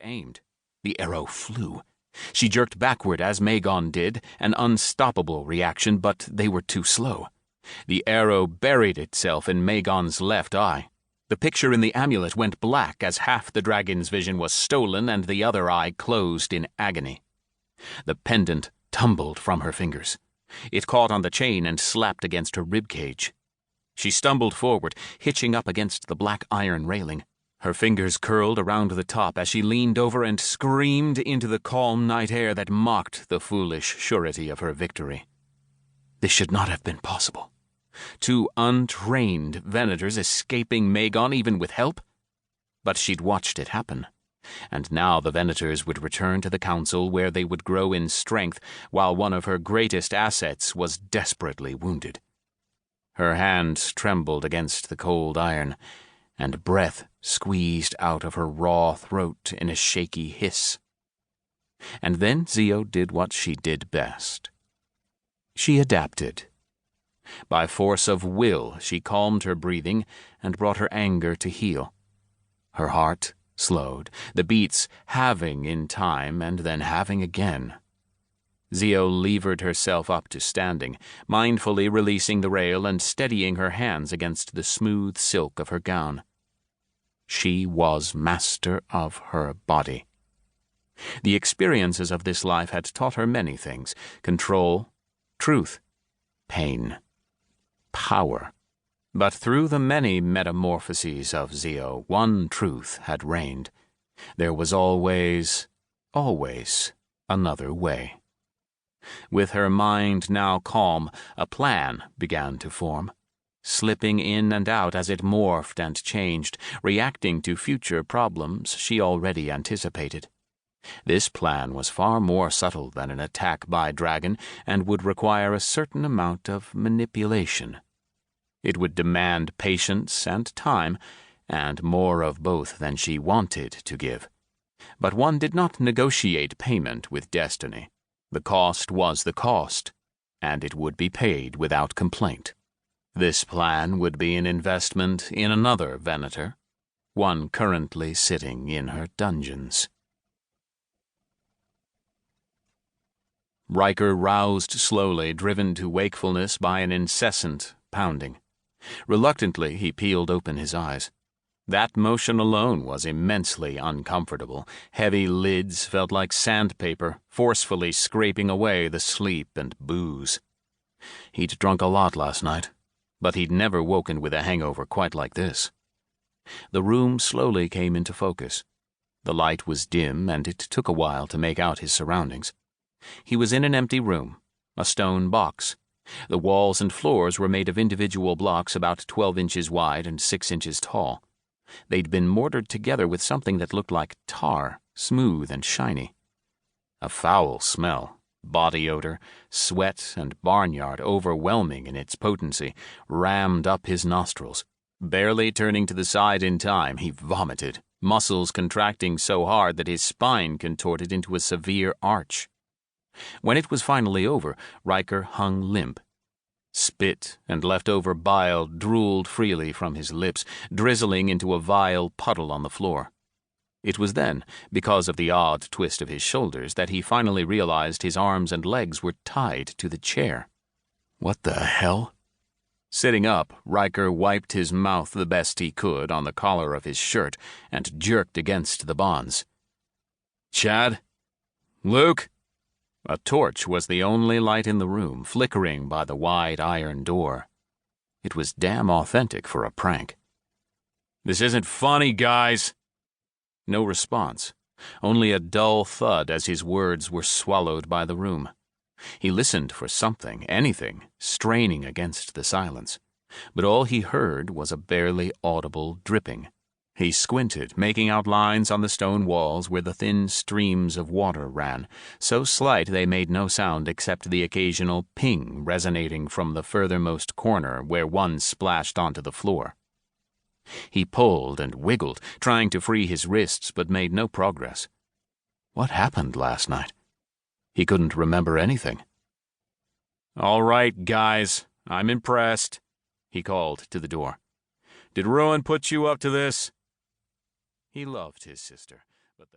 and aimed. The arrow flew. She jerked backward as Magon did, an unstoppable reaction, but they were too slow. The arrow buried itself in Magon's left eye. The picture in the amulet went black as half the dragon's vision was stolen and the other eye closed in agony. The pendant tumbled from her fingers. It caught on the chain and slapped against her ribcage. She stumbled forward, hitching up against the black iron railing. Her fingers curled around the top as she leaned over and screamed into the calm night air that mocked the foolish surety of her victory. This should not have been possible. Two untrained Venators escaping Magon even with help? But she'd watched it happen. And now the Venators would return to the council where they would grow in strength while one of her greatest assets was desperately wounded. Her hands trembled against the cold iron, and breath squeezed out of her raw throat in a shaky hiss. And then Zio did what she did best. She adapted. By force of will, she calmed her breathing and brought her anger to heel. Her heart slowed, the beats halving in time and then halving again. Zio levered herself up to standing, mindfully releasing the rail and steadying her hands against the smooth silk of her gown. She was master of her body. The experiences of this life had taught her many things: control, truth, pain, power. But through the many metamorphoses of Zio, one truth had reigned. There was always another way. With her mind now calm, a plan began to form, slipping in and out as it morphed and changed, reacting to future problems she already anticipated. This plan was far more subtle than an attack by dragon and would require a certain amount of manipulation. It would demand patience and time, and more of both than she wanted to give. But one did not negotiate payment with destiny. The cost was the cost, and it would be paid without complaint. This plan would be an investment in another Venator, one currently sitting in her dungeons. Ryker roused slowly, driven to wakefulness by an incessant pounding. Reluctantly, he peeled open his eyes. That motion alone was immensely uncomfortable. Heavy lids felt like sandpaper, forcefully scraping away the sleep and booze. He'd drunk a lot last night, but he'd never woken with a hangover quite like this. The room slowly came into focus. The light was dim, and it took a while to make out his surroundings. He was in an empty room, a stone box. The walls and floors were made of individual blocks about 12 inches wide and 6 inches tall. They'd been mortared together with something that looked like tar, smooth and shiny. A foul smell, body odor, sweat, and barnyard overwhelming in its potency, rammed up his nostrils. Barely turning to the side in time, he vomited, muscles contracting so hard that his spine contorted into a severe arch. When it was finally over, Ryker hung limp. Spit and leftover bile drooled freely from his lips, drizzling into a vile puddle on the floor. It was then, because of the odd twist of his shoulders, that he finally realized his arms and legs were tied to the chair. What the hell? Sitting up, Ryker wiped his mouth the best he could on the collar of his shirt and jerked against the bonds. "Chad? Luke?" A torch was the only light in the room, flickering by the wide iron door. It was damn authentic for a prank. "This isn't funny, guys." No response, only a dull thud as his words were swallowed by the room. He listened for something, anything, straining against the silence, but all he heard was a barely audible dripping. He squinted, making out lines on the stone walls where the thin streams of water ran, so slight they made no sound except the occasional ping resonating from the furthermost corner where one splashed onto the floor. He pulled and wiggled, trying to free his wrists, but made no progress. What happened last night? He couldn't remember anything. "All right, guys, I'm impressed," he called to the door. "Did Rune put you up to this?" He loved his sister, but the